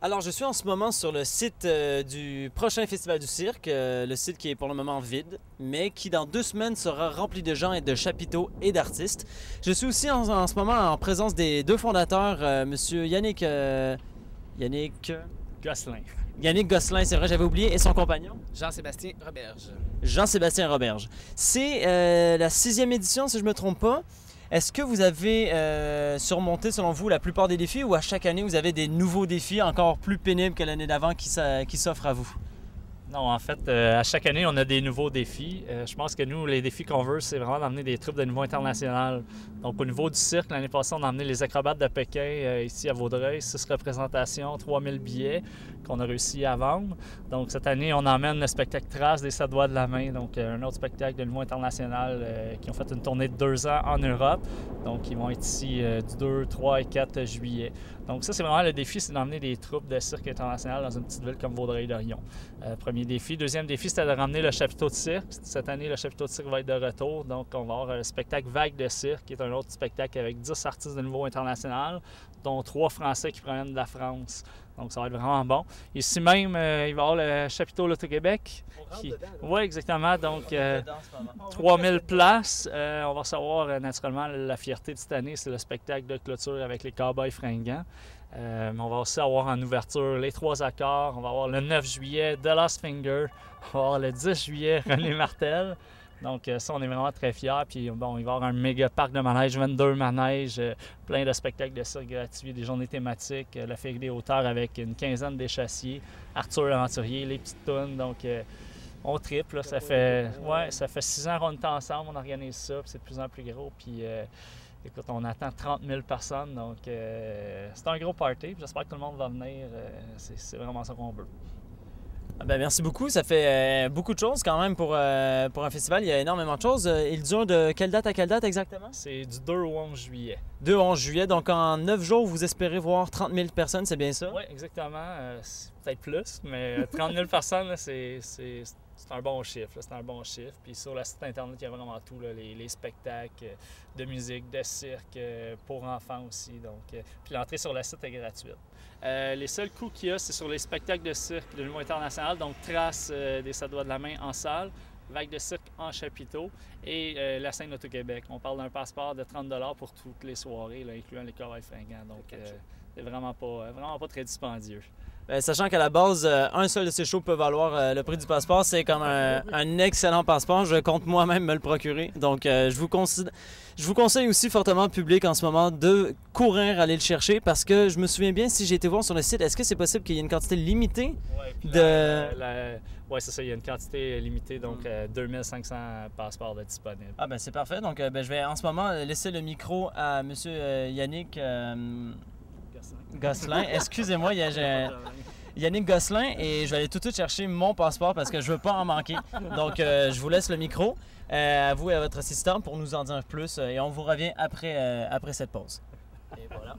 Alors, je suis en ce moment sur le site du prochain Festival du Cirque, le site qui est pour le moment vide, mais qui dans 2 semaines sera rempli de gens et de chapiteaux et d'artistes. Je suis aussi en ce moment en présence des 2 fondateurs, Monsieur Yannick Gosselin. Yannick Gosselin, c'est vrai, j'avais oublié, et son compagnon? Jean-Sébastien Roberge. Jean-Sébastien Roberge. C'est la 6e édition, si je ne me trompe pas. Est-ce que vous avez surmonté, selon vous, la plupart des défis ou à chaque année, vous avez des nouveaux défis encore plus pénibles que l'année d'avant qui s'offrent à vous? Non, en fait, à chaque année, on a des nouveaux défis. Je pense que nous, les défis qu'on veut, c'est vraiment d'amener des troupes de niveau international. Donc, au niveau du cirque, l'année passée, on a emmené les acrobates de Pékin ici à Vaudreuil, 6 représentations, 3000 billets qu'on a réussi à vendre. Donc, cette année, on emmène le spectacle Trace des 7 doigts de la main, donc un autre spectacle de niveau international qui ont fait une tournée de 2 ans en Europe. Donc, ils vont être ici du 2, 3 et 4 juillet. Donc, ça, c'est vraiment le défi, c'est d'emmener des troupes de cirque international dans une petite ville comme Vaudreuil-Dorion. Premier défi. Deuxième défi, c'était de ramener le chapiteau de cirque. Cette année, le chapiteau de cirque va être de retour. Donc, on va avoir le spectacle Vague de cirque, qui est un autre spectacle avec 10 artistes de niveau international, dont 3 Français qui proviennent de la France. Donc, ça va être vraiment bon. Ici même, il va y avoir le chapiteau Loto-Québec. Oui, exactement. Donc, 3000 places. On va recevoir naturellement la fierté de cette année, c'est le spectacle de clôture avec les Cowboys fringants. On va aussi avoir en ouverture les 3 accords. On va avoir le 9 juillet The Lost Finger. On va avoir le 10 juillet René Martel. Donc ça, on est vraiment très fiers. Puis bon, il va y avoir un méga parc de manèges, 22 manèges, plein de spectacles de cirque gratuits, des journées thématiques, la Féerie des hauteurs avec une quinzaine d'échassiers, Arthur l'aventurier, les petites tounes. Donc on triple. Ça fait 6 ans qu'on est ensemble, on organise ça, puis c'est de plus en plus gros. Puis écoute, on attend 30 000 personnes, donc c'est un gros party. J'espère que tout le monde va venir. C'est vraiment ça qu'on veut. Ben, merci beaucoup. Ça fait beaucoup de choses quand même pour un festival. Il y a énormément de choses. Il dure de quelle date à quelle date exactement? C'est du 2 au 11 juillet. 2 au 11 juillet. Donc en 9 jours, vous espérez voir 30 000 personnes, c'est bien ça? Oui, exactement. Peut-être plus, mais 30 000 personnes, c'est un bon chiffre. C'est un bon chiffre. Puis sur le site Internet, il y a vraiment tout. Là, les spectacles de musique, de cirque, pour enfants aussi. Donc, puis l'entrée sur le site est gratuite. Les seuls coûts qu'il y a, c'est sur les spectacles de cirque de niveau international. Donc, Trace des 7 doigts de la main en salle, Vague de cirque en chapiteau et la scène Loto-Québec. On parle d'un passeport de 30 $ pour toutes les soirées, là, incluant les Cowboys fringants. Donc, c'est vraiment pas très dispendieux. Bien, sachant qu'à la base, un seul de ces shows peut valoir le prix du passeport, c'est comme un excellent passeport. Je compte moi-même me le procurer. Donc, je vous conseille aussi fortement, public en ce moment, de courir aller le chercher parce que je me souviens bien, si j'ai été voir sur le site, est-ce que c'est possible qu'il y ait une quantité limitée Oui, c'est ça. Il y a une quantité limitée, donc 2500 passeports disponibles. Ah ben c'est parfait. Donc, je vais en ce moment laisser le micro à M. Yannick Gosselin. Excusez-moi, Yannick Gosselin, et je vais aller tout de suite chercher mon passeport parce que je veux pas en manquer. Donc, je vous laisse le micro à vous et à votre assistant pour nous en dire plus et on vous revient après cette pause. Et voilà.